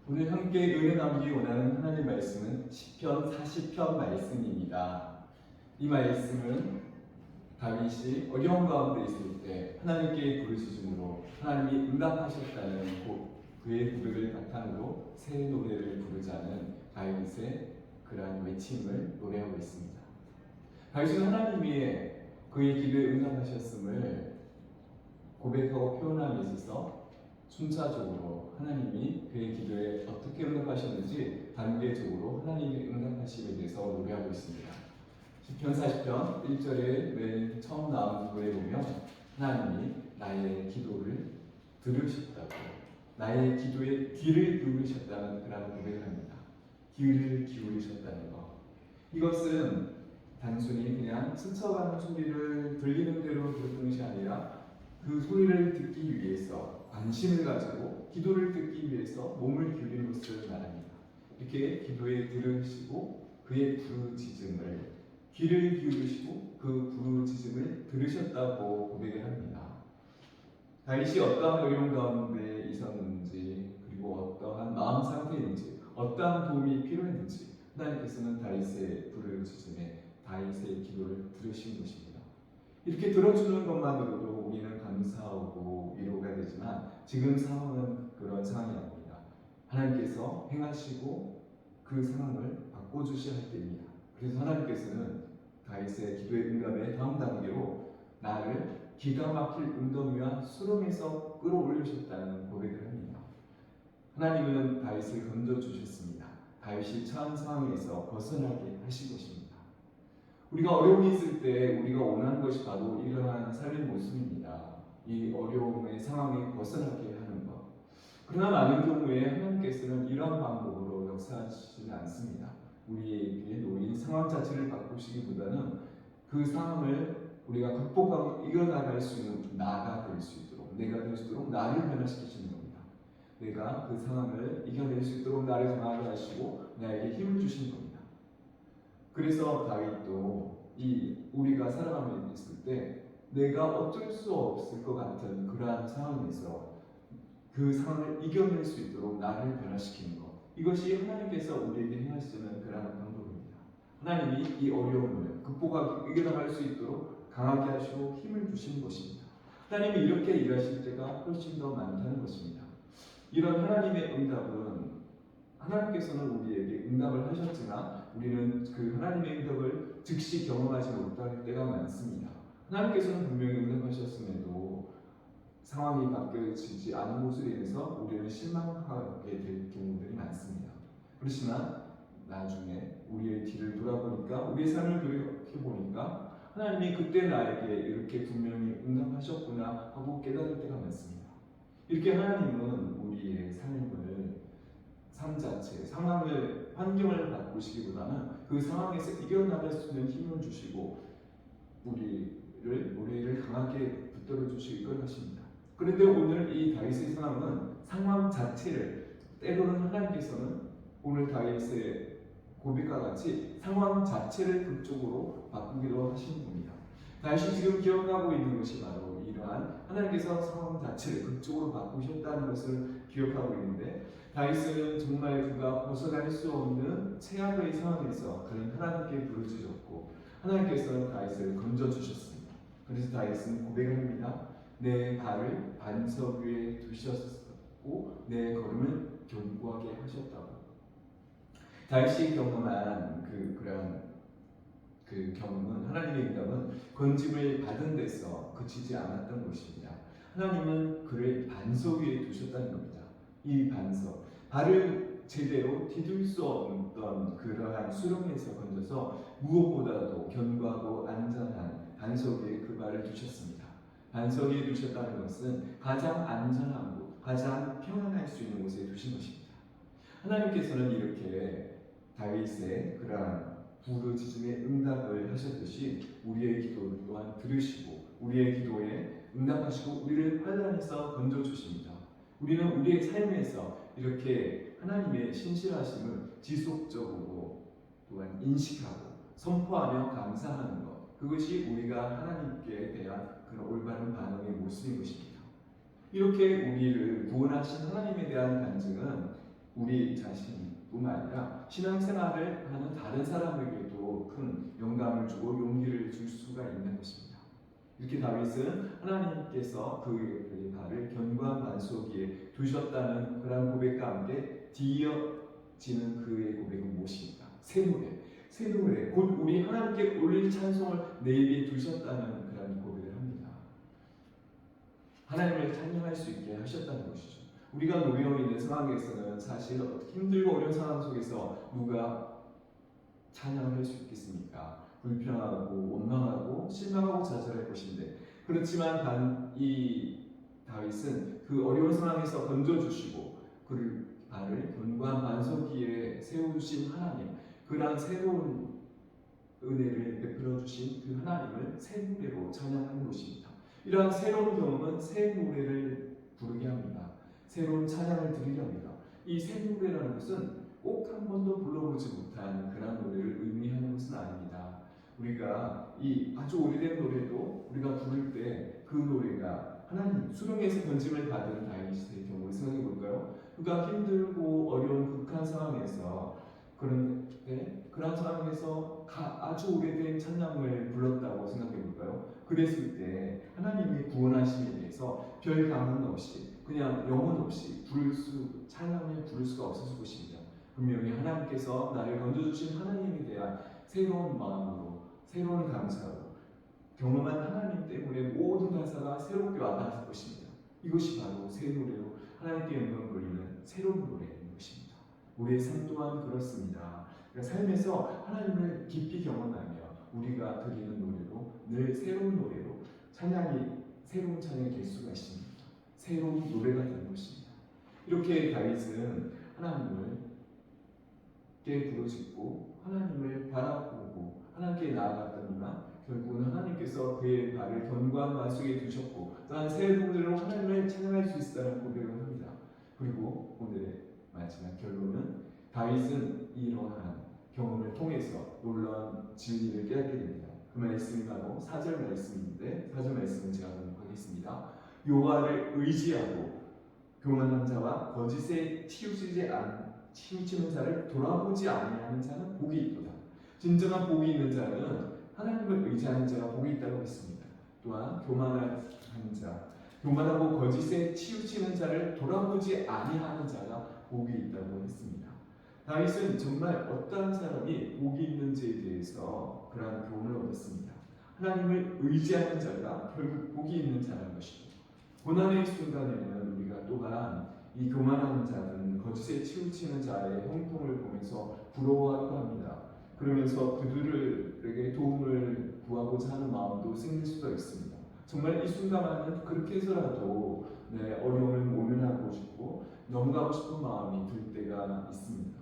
오늘 함께 은혜 나누기 원하는 하나님 말씀은 시편 40편 말씀입니다. 이 말씀은 다윗이 어려운 가운데 있을 때 하나님께 부르짖음으로 하나님이 응답하셨다는 그의 고백을 바탕으로 새 노래를 부르자는 다윗의 그러한 외침을 노래하고 있습니다. 다윗은 하나님이 그의 기도에 응답하셨음을 고백하고 표현함에 있어서 순차적으로 하나님이 그의 기도에 어떻게 응답하셨는지 단계적으로 하나님의 응답하심에 대해서 노래하고 있습니다. 시편 40편 1절에 맨 처음 나온 부분에 보면 하나님이 나의 기도를 들으셨다고, 나의 기도에 귀를 기울이셨다는 그런 고백을 합니다. 귀를 기울이셨다는 것, 이것은 단순히 그냥 스쳐가는 소리를 들리는 대로 들었던 것이 아니라 그 소리를 듣기 위해서 관심을 가지고 기도를 듣기 위해서 몸을 기울이는 것을 말합니다. 이렇게 기도에 들으시고 그의 부르짖음을, 귀를 기울이시고 그 부르짖음을 들으셨다고 고백을 합니다. 다윗이 어떠한 어려움 가운데 있었는지, 그리고 어떠한 마음 상태인지, 어떠한 도움이 필요했는지 하나님께서는 다윗의 부르짖음에 다윗의 기도를 들으신 것입니다. 이렇게 들어주는 것만으로도 우리는 감사하고 위로가 되지만 지금 상황은 그런 상황이 아닙니다. 하나님께서 행하시고 그 상황을 바꿔주셔야 할 때입니다. 그래서 하나님께서는 다윗의 기도의 응답의 다음 단계로 나를 기가 막힐 웅덩이와 수렁에서 끌어올리셨다는 고백을 합니다. 하나님은 다윗을 건져주셨습니다. 다윗이 처한 상황에서 벗어나게 하신 것입니다. 우리가 어려움이 있을 때 우리가 원하는 것이 바로 이러한 삶의 모습입니다. 이 어려움의 상황에 벗어나게 하는 것. 그러나 많은 경우에 하나님께서는 이러한 방법으로 역사하시지 않습니다. 우리에게 놓인 상황 자체를 바꾸시기보다는 그 상황을 우리가 극복하고 이겨나갈 수 있는 나가 될 수 있도록, 내가 될 수 있도록 나를 변화시키시는 겁니다. 내가 그 상황을 이겨낼 수 있도록 나를 강하게 하시고 나에게 힘을 주시는 겁니다. 그래서 다윗도 우리가 살아가고 있을 때 내가 어쩔 수 없을 것 같은 그러한 상황에서 그 상황을 이겨낼 수 있도록 나를 변화시키는 것, 이것이 하나님께서 우리에게 행하시는 그러한 방법입니다. 하나님이 이 어려움을 극복하고 이겨나갈 수 있도록 강하게 하시고 힘을 주시는 것입니다. 하나님이 이렇게 일하실 때가 훨씬 더 많다는 것입니다. 이런 하나님의 응답은 하나님께서는 우리에게 응답을 하셨지만 우리는 그 하나님의 응답을 즉시 경험하지 못할 때가 많습니다. 하나님께서는 분명히 응답하셨음에도 상황이 바뀌어지지 않은 것으로 인해서 우리는 실망하게 될 경우들이 많습니다. 그렇지만 나중에 우리의 뒤를 돌아보니까, 우리의 삶을 돌이켜보니까 하나님이 그때 나에게 이렇게 분명히 응답하셨구나 하고 깨달을 때가 많습니다. 이렇게 하나님은 우리의 삶 자체, 상황을, 환경을 바꾸시기보다는 그 상황에서 이겨나갈 수 있는 힘을 주시고 우리를 강하게 붙들어 주시고 이끌 것입니다. 그런데 오늘 이 다윗의 상황은 상황 자체를, 때로는 하나님께서는 오늘 다윗의 고백과 같이 상황 자체를 그쪽으로 바꾸기도 하시는 겁니다. 다윗이 지금 기억하고 있는 것이 바로 이러한 하나님께서 상황 자체를 그쪽으로 바꾸셨다는 것을 기억하고 있는데, 다윗은 정말 그가 벗어날 수 없는 최악의 상황에서 그는 하나님께 부르짖었고 하나님께서는 다윗을 건져주셨습니다. 그래서 다윗은 고백을 합니다. 내 발을 반석 위에 두셨고 내 걸음을 견고하게 하셨다고. 다윗이 경험한 그런 경험은, 하나님의 응답은 건짐을 받은 데서 그치지 않았던 것입니다. 하나님은 그를 반석 위에 두셨다는 겁니다. 이 반석, 발을 제대로 디딜 수 없던 그러한 수렁에서 건져서 무엇보다도 견고하고 안전한 반석 위에 그 발을 두셨습니다. 반석 위에 두셨다는 것은 가장 안전한 곳, 가장 평안할 수 있는 곳에 두신 것입니다. 하나님께서는 이렇게 다윗의 그러한 부르짖음의 응답을 하셨듯이 우리의 기도 또한 들으시고 우리의 기도에 응답하시고 우리를 환난에서 건져주십니다. 우리는 우리의 삶에서 이렇게 하나님의 신실하심을 지속적으로 또한 인식하고 선포하며 감사하는 것, 그것이 우리가 하나님께 대한 그런 올바른 반응의 모습인 것입니다. 이렇게 우리를 구원하신 하나님에 대한 간증은 우리 자신뿐만 아니라 신앙생활을 하는 다른 사람에게도 큰 영감을 주고 용기를 줄 수가 있는 것입니다. 이렇게 다윗은 하나님께서 그의 발을 견고한 반석 위에 두셨다는 그런 고백과 함께 뒤이어지는 그의 고백은 무엇입니까? 새 노래, 새 노래, 곧 우리 하나님께 올릴 찬송을 내 입에 두셨다는 그런 고백을 합니다. 하나님을 찬양할 수 있게 하셨다는 것이죠. 우리가 놓여 있는 상황에서는 사실 힘들고 어려운 상황 속에서 누가 찬양을 할 수 있겠습니까? 불평하고 원망하고 실망하고 좌절할 것인데, 그렇지만 이 다윗은 그 어려운 상황에서 건져주시고 그를 발을 견고한 반석 위에 세우신 하나님, 그러한 새로운 은혜를 베풀어 주신 그 하나님을 새 노래로 찬양하는 것입니다. 이러한 새로운 경험은 새 노래를 부르게 합니다. 새로운 찬양을 드리게 합니다. 이 새 노래라는 것은 꼭 한 번도 불러보지 못한 그런 노래를 의미하는 것은 아닙니다. 우리가 이 아주 오래된 노래도 우리가 부를 때 그 노래가 하나님 수령에서 건짐을 받은 다윗의 경우를 생각해 볼까요? 그가 힘들고 어려운 극한 상황에서 그런 상황에서 아주 오래된 찬양을 불렀다고 생각해 볼까요? 그랬을 때 하나님이 구원하심에 대해서 별 감흥 없이 그냥 영혼 없이 찬양을 부를 수가 없었을 것입니다. 분명히 하나님께서 나를 건져주신 하나님에 대한 새로운 마음으로, 새로운 감사로 경험한 하나님 때문에 모든 가사가 새롭게 와닿을 것입니다. 이것이 바로 새 노래로 하나님께 영광을 돌리는 새로운 노래인 것입니다. 우리의 삶 또한 그렇습니다. 그러니까 삶에서 하나님을 깊이 경험하며 우리가 드리는 노래로 늘 새로운 노래로 새로운 찬양이 될 수가 있습니다. 새로운 노래가 되는 것입니다. 이렇게 다윗은 하나님을 부르짖고 하나님을 바라보고 하나님께 나아갔더니만 결국은 하나님께서 그의 발을 견고한 반석에 두셨고 또한 새 노래로 하나님을 찬양할 수 있다는 고백을 합니다. 그리고 오늘의 마지막 결론은 다윗은 이러한 경험을 통해서 놀라운 진리를 깨닫게 됩니다. 그 말씀이 바로 4절 말씀인데 4절 말씀을 제가 공부하겠습니다. 여호와를 의지하고 교만한 자와 거짓에 치우치는 자를 돌아보지 아니하는 자는 복이 있도다. 진정한 복이 있는 자는 하나님을 의지하는 자가 복이 있다고 했습니다. 또한 교만하고 거짓에 치우치는 자를 돌아보지 아니하는 자가 복이 있다고 했습니다. 다윗은 정말 어떠한 사람이 복이 있는지에 대해서 그러한 교훈을 얻었습니다. 하나님을 의지하는 자가 결국 복이 있는 자라는 것이죠. 고난의 순간에는 우리가 또한 이 교만한 자든 거짓에 치우치는 자의 형통을 보면서 부러워하기도 합니다. 그러면서 그들에게 도움을 구하고자 하는 마음도 생길 수가 있습니다. 정말 이 순간에는 그렇게 해서라도 어려움을 모면하고 싶고 넘어가고 싶은 마음이 들 때가 있습니다.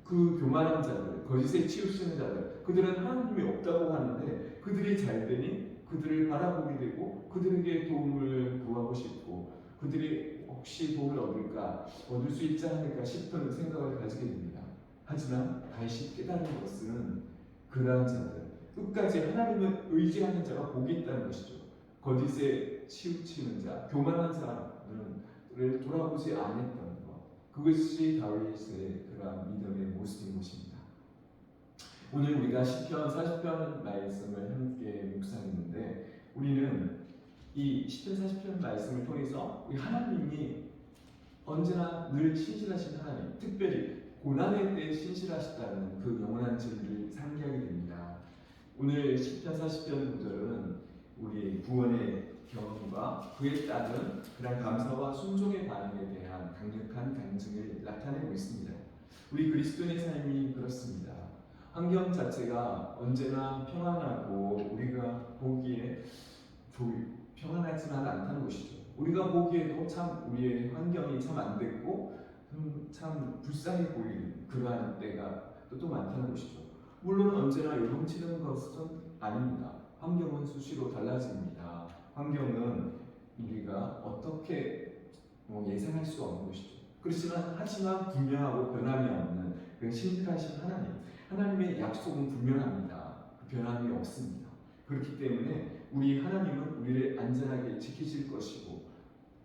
그 교만한 자들, 거짓에 치우치는 자들, 그들은 하나님이 없다고 하는데 그들이 잘 되니 그들을 바라보게 되고 그들에게 도움을 구하고 싶고 그들이 혹시 도움을 얻을 수 있지 않을까 싶은 생각을 가지게 됩니다. 하지만 다시 깨달은 것은 그러한 자들, 끝까지 하나님을 의지하는 자가 복이 있다는 것이죠. 거짓에 치우치는 자, 교만한 자를 돌아보지 않았던 것, 그것이 다윗의 그러한 믿음의 모습인 것입니다. 오늘 우리가 시편 40편 말씀을 함께 묵상했는데 우리는 이 시편 40편 말씀을 통해서 우리 하나님이 언제나 늘 신실하신 하나님, 특별히 고난의 때 신실하시다는 그 영원한 진리를 상기하게 됩니다. 오늘 시편 40편 구절은 우리 구원의 경험과 그에 따른 그런 감사와 순종의 반응에 대한 강력한 간증을 나타내고 있습니다. 우리 그리스도인의 삶이 그렇습니다. 환경 자체가 언제나 평안하고 우리가 보기에 평안하지만 않다는 것이죠. 우리가 보기에도 참 우리의 환경이 참 안 됐고 참 불쌍해 보이는 그러한 때가 또 많다는 것이죠. 물론 언제나 요동치는 것은 아닙니다. 환경은 수시로 달라집니다. 환경은 우리가 어떻게 예상할 수가 없는 것이죠. 하지만 분명하고 변함이 없는 그 신실하신 하나님의 약속은 분명합니다. 그 변함이 없습니다. 그렇기 때문에 우리 하나님은 우리를 안전하게 지키실 것이고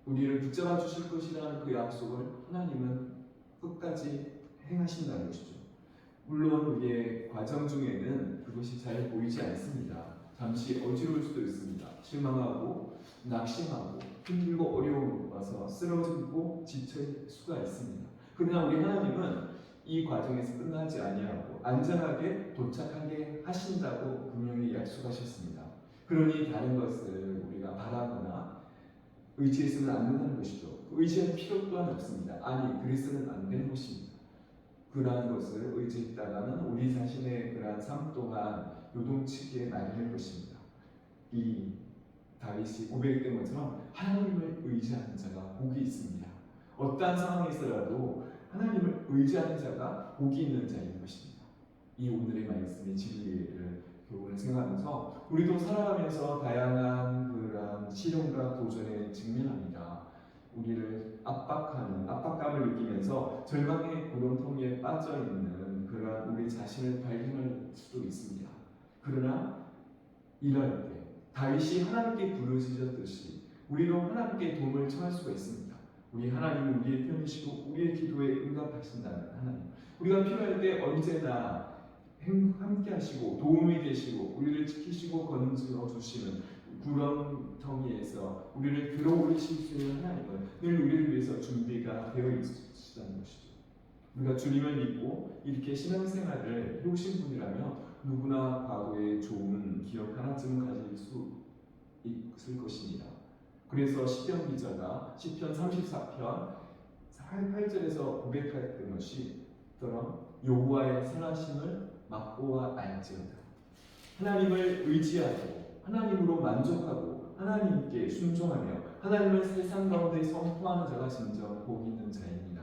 우리를 붙잡아 주실 것이라는 그 약속을 하나님은 끝까지 끝까지 행하신다는 것이죠. 물론 우리의 과정 중에는 그것이 잘 보이지 않습니다. 잠시 어지러울 수도 있습니다. 실망하고 낙심하고 힘들고 어려움이 와서 쓰러지고 지칠 수가 있습니다. 그러나 우리 하나님은 이 과정에서 끝나지 아니하고 안전하게 도착하게 하신다고 분명히 약속하셨습니다. 그러니 다른 것을 우리가 바라거나 의지해서는 안 된다는 것이죠. 의지할 필요 또한 없습니다. 아니, 그래서는 안 되는 것입니다. 그러한 것을 의지했다가는 우리 자신의 그러한 삶 또한 요동치게 마련할 것입니다. 이 다윗이 고백했던 것처럼 하나님을 의지하는 자가 복이 있습니다. 어떠한 상황에서라도 하나님을 의지하는 자가 복이 있는 자인 것입니다. 이 오늘의 말씀의 진리를 교훈을 생각하면서 우리도 살아가면서 다양한 그러한 시련과 도전에 직면합니다. 우리를 압박하는 압박감을 느끼면서 절망의 구렁텅이에 빠져있는 그러한 우리 자신을 발견할 수도 있습니다. 그러나 이럴 때 다윗이 하나님께 부르짖었듯이 우리도 하나님께 도움을 청할 수가 있습니다. 우리 하나님은 우리의 편이시고 우리의 기도에 응답하신다는 하나님. 우리가 필요할 때 언제나 함께 하시고 도움이 되시고 우리를 지키시고 건져 주시는 구렁텅이에서 우리를 들어올리실 수 있는 하나님은 늘 우리를 위해서 준비가 되어 있으시다는 것이죠. 우리가 주님을 믿고 이렇게 신앙생활을 해오신 분이라면 누구나 과거에 좋은 기억 하나쯤은 가질 수 있을 것입니다. 그래서 시편 기자가 시편 34편 8절에서 고백했던 것이 여호와의 선하심을 맛보아 알지어다. 하나님을 의지하고 하나님으로 만족하고 하나님께 순종하며 하나님을 세상 가운데 선포하는 자가 진정 복 있는 자입니다.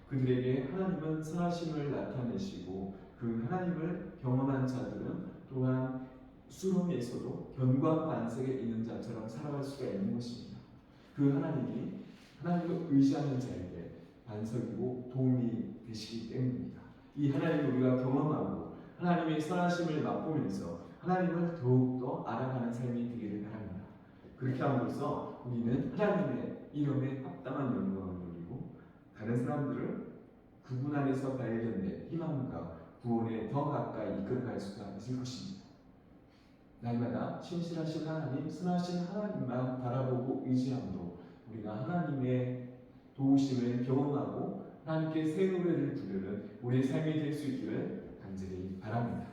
그들에게 하나님은 선하심을 나타내시고 그 하나님을 경험한 자들은 또한 수렁에서도 견고한 반석에 있는 자처럼 살아갈 수가 있는 것입니다. 그 하나님이 하나님을 의지하는 자에게 반석이고 도움이 되시기 때문입니다. 이 하나님을 우리가 경험하고 하나님의 선하심을 맛보면서 하나님을 더욱더 알아가는 삶이 되기를 바랍니다. 그렇게 함으로써 우리는 하나님의 이름에 합당한 영광을 누리고 다른 사람들을 그분 안에서 발견된 희망과 구원에 더 가까이 이끌어갈 수가 있을 것입니다. 날마다 신실하신 하나님, 선하신 하나님만 바라보고 의지함으로 우리가 하나님의 도우심을 경험하고 하나님께 새 노래를 부르는 우리의 삶이 될 수 있기를 간절히 바랍니다.